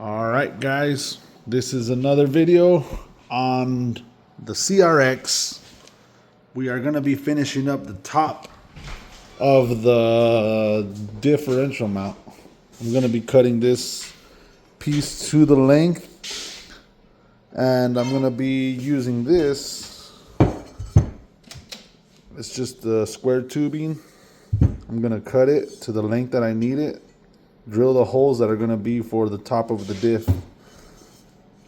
All right, guys, this is another video on the CRX. We are going to be finishing up the top of the differential mount. I'm going to be cutting this piece to the length, and I'm going to be using this. It's just the square tubing. I'm going to cut it to the length that I need it. Drill the holes that are going to be for the top of the diff.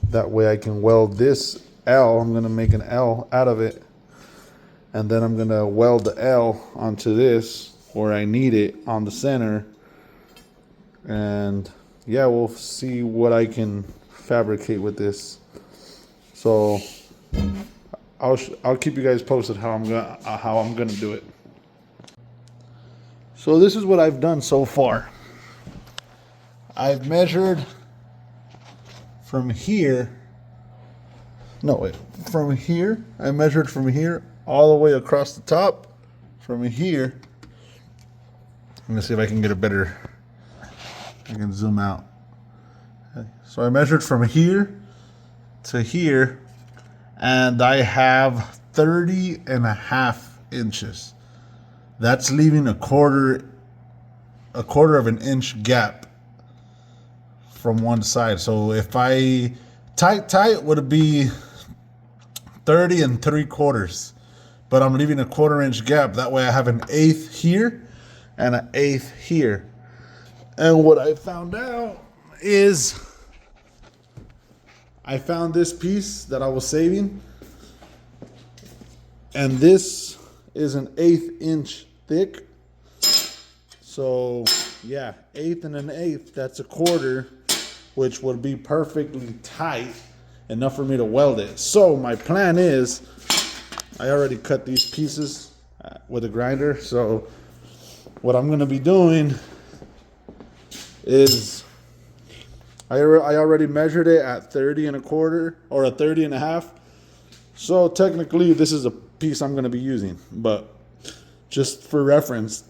That way I can weld this L. I'm going to make an L out of it. And then I'm going to weld the L onto this where I need it on the center. And yeah, we'll see what I can fabricate with this. So I'll keep you guys posted how I'm going to do it. So this is what I've done so far. I've measured from here. No, wait. From here. I measured from here all the way across the top. From here. Let me see if I can get a better. I can zoom out. Okay. So I measured from here to here. And I have 30.5 inches. That's leaving a quarter of an inch gap from one side. So if I tight would be 30 3/4, but I'm leaving a 1/4 inch gap. That way I have an 1/8 here and an 1/8 here. And what I found out is I found this piece that I was saving, and this is an 1/8 inch thick. So yeah, 1/8 and an 1/8, that's a 1/4, which would be perfectly tight, enough for me to weld it. So my plan is, I already cut these pieces with a grinder. So what I'm gonna be doing is, I already measured it at 30 1/4 or a 30.5. So technically this is a piece I'm gonna be using, but just for reference,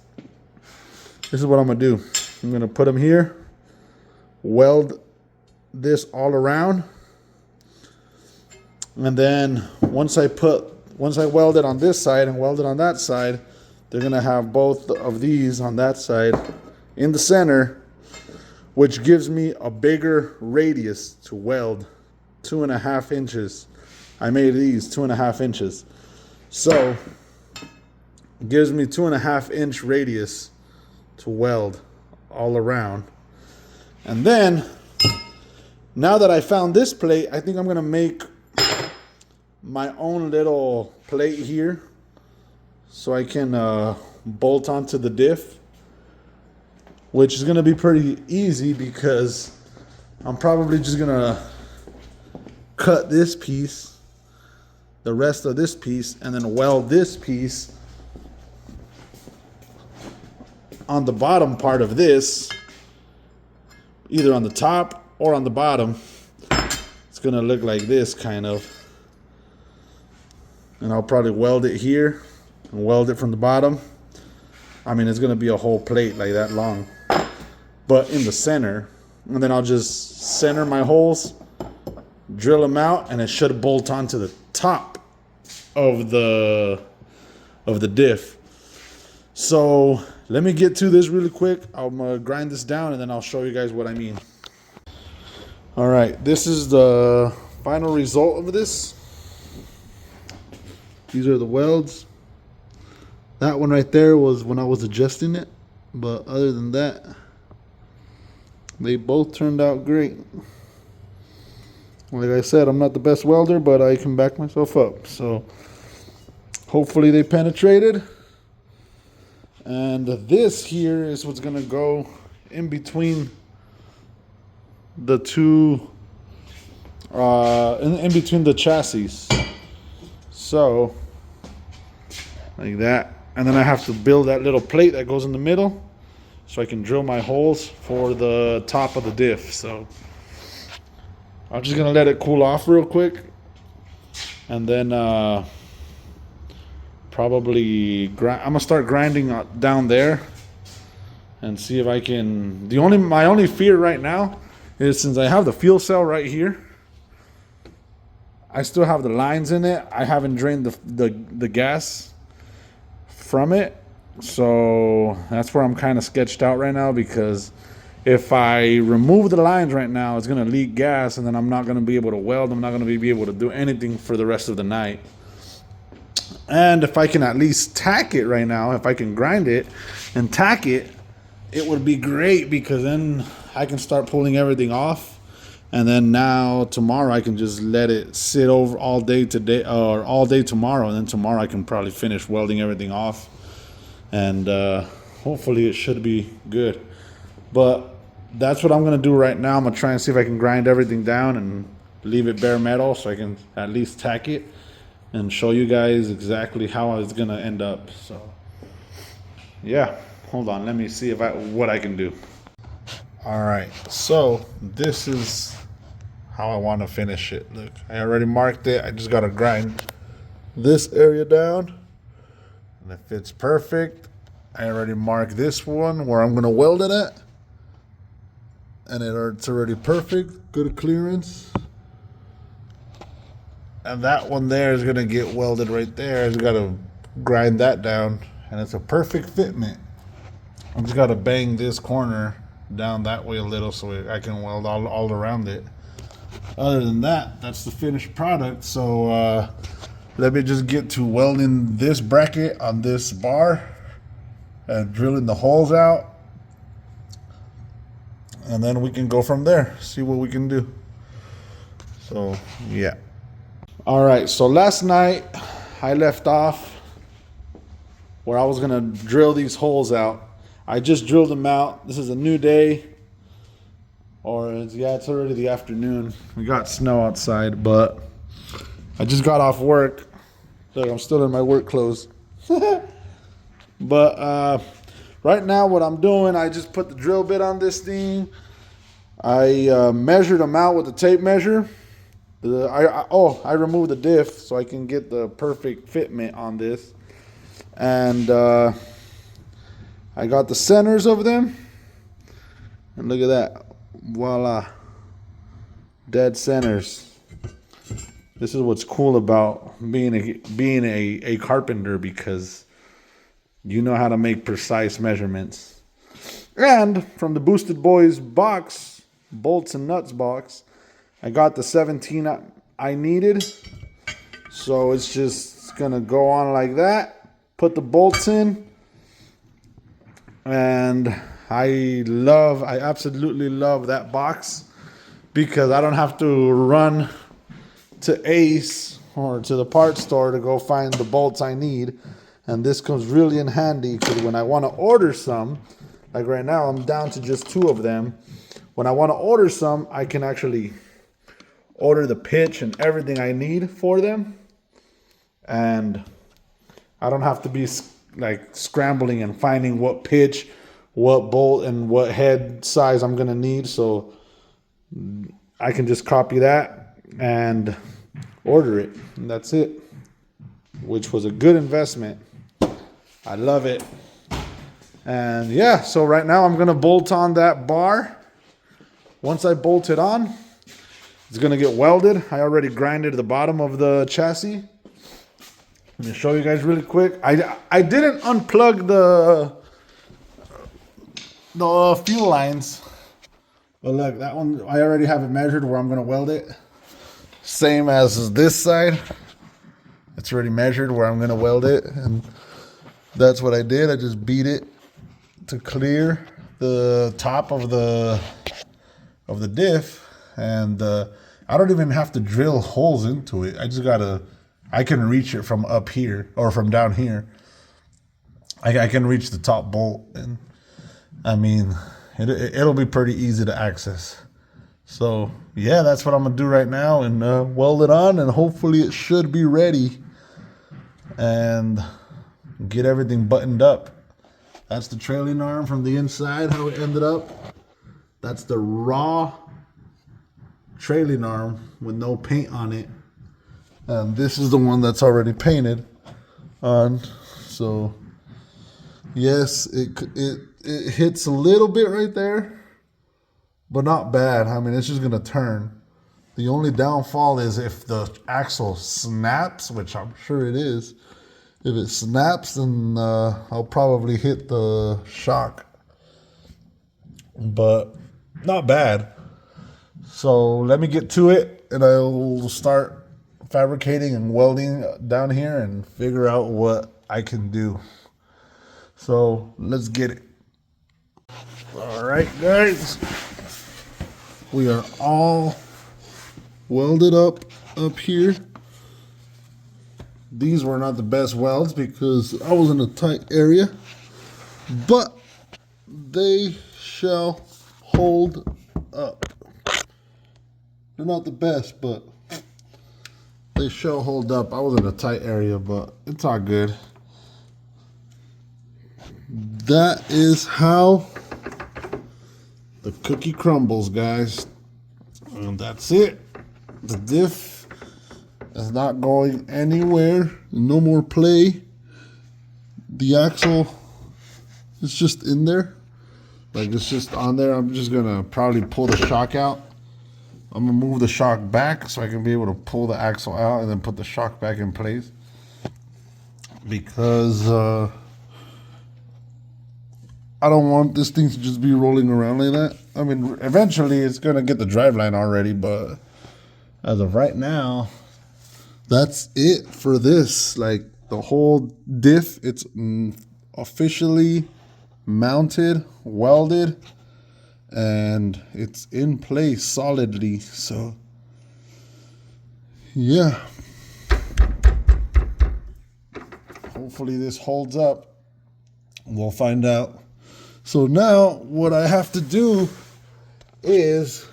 this is what I'm gonna do. I'm gonna put them here, weld this all around, and then once I weld it on this side and weld it on that side, they're gonna have both of these on that side in the center, which gives me a bigger radius to weld. 2.5 inches. I made these 2.5 inches, so it gives me 2.5 inch radius to weld all around. And then, now that I found this plate, I think I'm gonna make my own little plate here so I can bolt onto the diff, which is gonna be pretty easy because I'm probably just gonna cut this piece, the rest of this piece, and then weld this piece on the bottom part of this, either on the top or on the bottom. It's gonna look like this kind of, and I'll probably weld it here and weld it from the bottom. I mean, it's gonna be a whole plate like that long, but in the center, and then I'll just center my holes, drill them out, and it should bolt onto the top of the diff. So let me get to this really quick. I'm gonna grind this down and then I'll show you guys what I mean. All right, this is the final result of this. These are the welds. That one right there was when I was adjusting it, but other than that, they both turned out great. Like I said, I'm not the best welder, but I can back myself up. So hopefully they penetrated. And this here is what's gonna go in between the two, in between the chassis. So like that. And then I have to build that little plate that goes in the middle so I can drill my holes for the top of the diff. So I'm just gonna let it cool off real quick, and then probably I'm gonna start grinding down there and see if I can. My only fear right now is since I have the fuel cell right here, I still have the lines in it. I haven't drained the gas from it. So that's where I'm kind of sketched out right now, because if I remove the lines right now, it's going to leak gas, and then I'm not going to be able to weld. I'm not going to be able to do anything for the rest of the night. And if I can at least tack it right now, if I can grind it and tack it, it would be great, because then I can start pulling everything off. And then now tomorrow I can just let it sit over all day today, or all day tomorrow. And then tomorrow I can probably finish welding everything off. And hopefully it should be good. But that's what I'm going to do right now. I'm going to try and see if I can grind everything down and leave it bare metal, so I can at least tack it and show you guys exactly how it's going to end up. So yeah, hold on. Let me see what I can do. All right, so this is how I want to finish it. Look, I already marked it. I just got to grind this area down, and it fits perfect. I already marked this one where I'm going to weld it at, and it's already perfect, good clearance. And that one there is going to get welded right there. I just got to grind that down, and it's a perfect fitment. I just got to bang this corner down that way a little so I can weld all around it. Other than that, that's the finished product. So let me just get to welding this bracket on this bar and drilling the holes out, and then we can go from there, see what we can do. So yeah. All right, so last night I left off where I was gonna drill these holes out. I just drilled them out. This is a new day, or it's already the afternoon. We got snow outside, but I just got off work. Look, I'm still in my work clothes. But right now what I'm doing, I just put the drill bit on this thing. I measured them out with the tape measure. I removed the diff so I can get the perfect fitment on this. And I got the centers of them, and look at that, voila, dead centers. This is what's cool about being a carpenter, because you know how to make precise measurements. And from the Boosted Boys box, bolts and nuts box, I got the 17 I needed. So it's just gonna go on like that, put the bolts in. And I absolutely love that box, because I don't have to run to Ace or to the parts store to go find the bolts I need. And this comes really in handy, because when I want to order some, like right now I'm down to just 2 of them. When I want to order some, I can actually order the pitch and everything I need for them, and I don't have to be like scrambling and finding what pitch, what bolt, and what head size I'm gonna need. So I can just copy that and order it, and that's it, which was a good investment. I love it. And yeah, so right now I'm gonna bolt on that bar. Once I bolt it on, it's gonna get welded. I already grinded the bottom of the chassis. Let me show you guys really quick. I didn't unplug the fuel lines, but look, that one I already have it measured where I'm gonna weld it. Same as this side. It's already measured where I'm gonna weld it, and that's what I did. I just beat it to clear the top of the diff, and I don't even have to drill holes into it. I can reach it from up here, or from down here. I can reach the top bolt, and I mean, it'll be pretty easy to access. So yeah, that's what I'm gonna do right now, and weld it on, and hopefully it should be ready, and get everything buttoned up. That's the trailing arm from the inside, how it ended up. That's the raw trailing arm with no paint on it. And this is the one that's already painted on. So yes, it hits a little bit right there, but not bad. I mean, it's just gonna turn. The only downfall is if the axle snaps, which I'm sure it is. If it snaps, then I'll probably hit the shock. But not bad. So let me get to it, and I'll start fabricating and welding down here and figure out what I can do. So let's get it. All right, guys. We are all welded up here. These were not the best welds because I was in a tight area, but they shall hold up. They're not the best, but they shall hold up. I was in a tight area, but it's all good. That is how the cookie crumbles, guys. And that's it. The diff is not going anywhere. No more play. The axle is just in there. Like, it's just on there. I'm just gonna probably pull the shock out. I'm gonna move the shock back so I can be able to pull the axle out and then put the shock back in place. Because I don't want this thing to just be rolling around like that. I mean, eventually it's gonna get the driveline already, but as of right now, that's it for this. Like, the whole diff, it's officially mounted, welded, and it's in place solidly. So yeah, hopefully this holds up. We'll find out. So now what I have to do is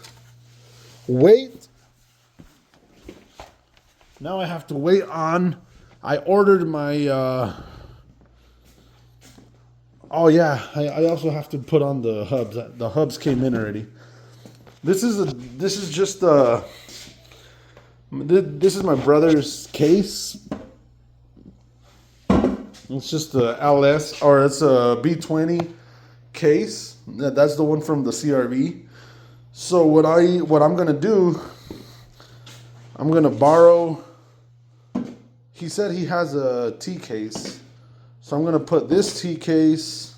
wait. Now I have to wait on, I ordered my, oh yeah, I also have to put on the hubs. The hubs came in already. This is my brother's case. It's just a LS, or it's a B20 case. That's the one from the CRV. So what I'm gonna do, I'm gonna borrow. He said he has a T case, so I'm gonna put this T case,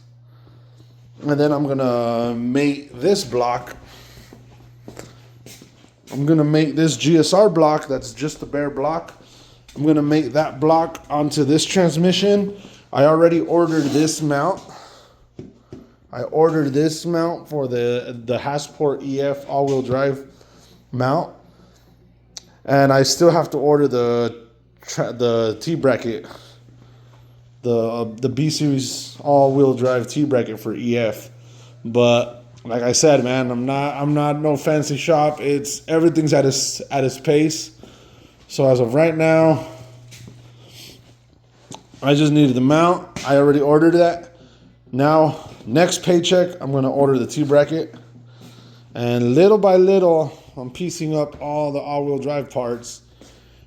and then I'm gonna mate this block. I'm gonna make this GSR block. That's just the bare block. I'm gonna make that block onto this transmission. I already ordered this mount. I ordered this mount for the Hasport EF all-wheel drive mount, and I still have to order the T bracket, the B series all-wheel drive T bracket for EF. But like I said, man, I'm not no fancy shop. It's everything's at its pace. So as of right now, I just needed the mount. I already ordered that. Now, next paycheck, I'm gonna order the T bracket, and little by little, I'm piecing up all the all-wheel drive parts.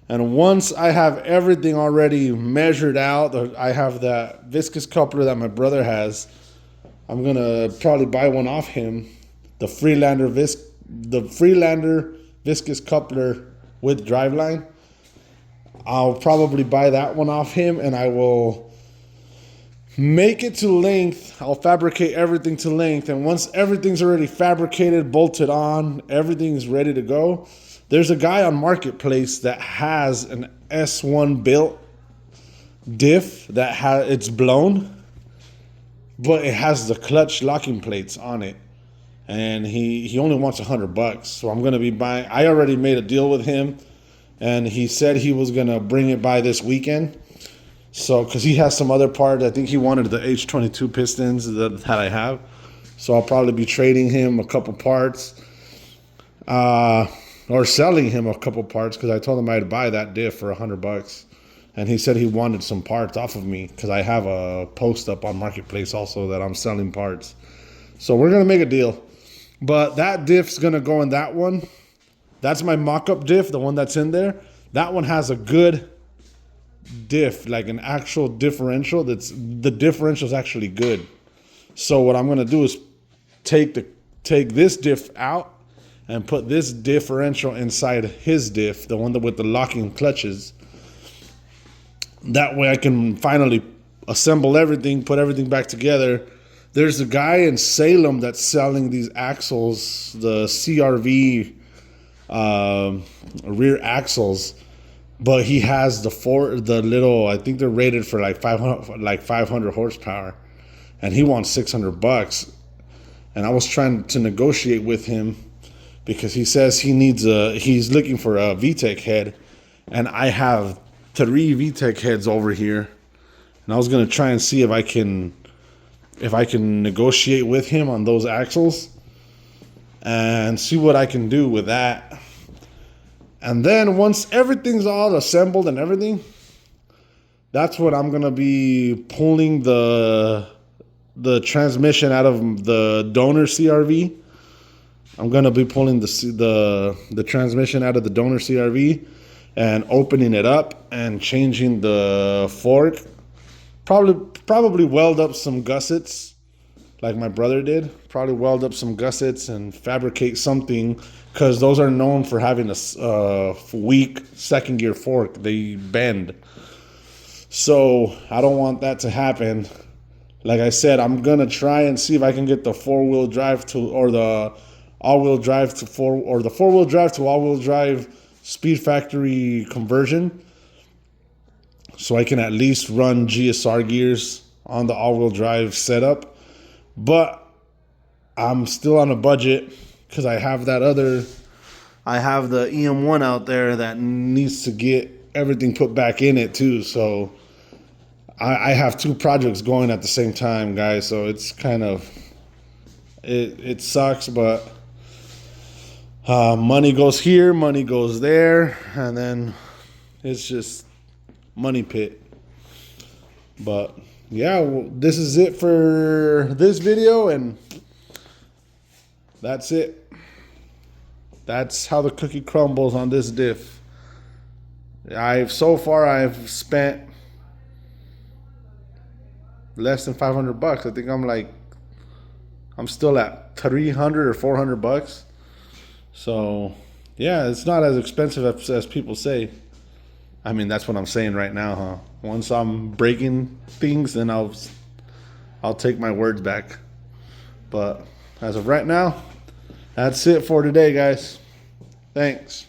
And once I have everything already measured out, I have that viscous coupler that my brother has. I'm gonna probably buy one off him, the Freelander viscous coupler with driveline. I'll probably buy that one off him, and I will make it to length. I'll fabricate everything to length, and once everything's already fabricated, bolted on, everything's ready to go. There's a guy on Marketplace that has an S1 built diff that it's blown, but it has the clutch locking plates on it, and he only wants $100. So I'm gonna be buying. I already made a deal with him, and he said he was gonna bring it by this weekend. So because he has some other parts, I think he wanted the H22 pistons that I have. So I'll probably be trading him a couple parts. Or selling him a couple parts, because I told him I'd buy that diff for $100, and he said he wanted some parts off of me because I have a post up on Marketplace also that I'm selling parts. So we're gonna make a deal, but that diff's gonna go in that one. That's my mock-up diff, the one that's in there. That one has a good diff, like an actual differential. The differential is actually good. So what I'm gonna do is take the take this diff out and put this differential inside his diff, the one with the locking clutches. That way I can finally assemble everything, put everything back together. There's a guy in Salem that's selling these axles, the CRV rear axles, but he has the little, I think they're rated for like 500 horsepower, and he wants $600. And I was trying to negotiate with him because he says he's looking for a VTEC head, and I have 3 VTEC heads over here, and I was gonna try and see if I can negotiate with him on those axles and see what I can do with that. And then once everything's all assembled and everything, that's when I'm gonna be pulling the transmission out of the donor CRV. I'm gonna be pulling the transmission out of the donor CRV and opening it up and changing the fork. Probably weld up some gussets like my brother did. Probably weld up some gussets and fabricate something, because those are known for having a weak second gear fork. They bend. So I don't want that to happen. Like I said, I'm gonna try and see if I can get the 4-wheel drive or the all-wheel drive to the 4-wheel drive to all-wheel drive Speed Factory conversion, so I can at least run GSR gears on the all-wheel drive setup. But I'm still on a budget because I have the EM1 out there that needs to get everything put back in it too. So I have 2 projects going at the same time, guys. So it's kind of, it sucks, but money goes here, money goes there, and then it's just money pit. But yeah, well, this is it for this video, and that's it. That's how the cookie crumbles on this diff. So far I've spent less than $500. I think I'm still at $300 or $400. So yeah, it's not as expensive as people say. I mean, that's what I'm saying right now, huh? Once I'm breaking things, then I'll take my words back. But as of right now, that's it for today, guys. Thanks.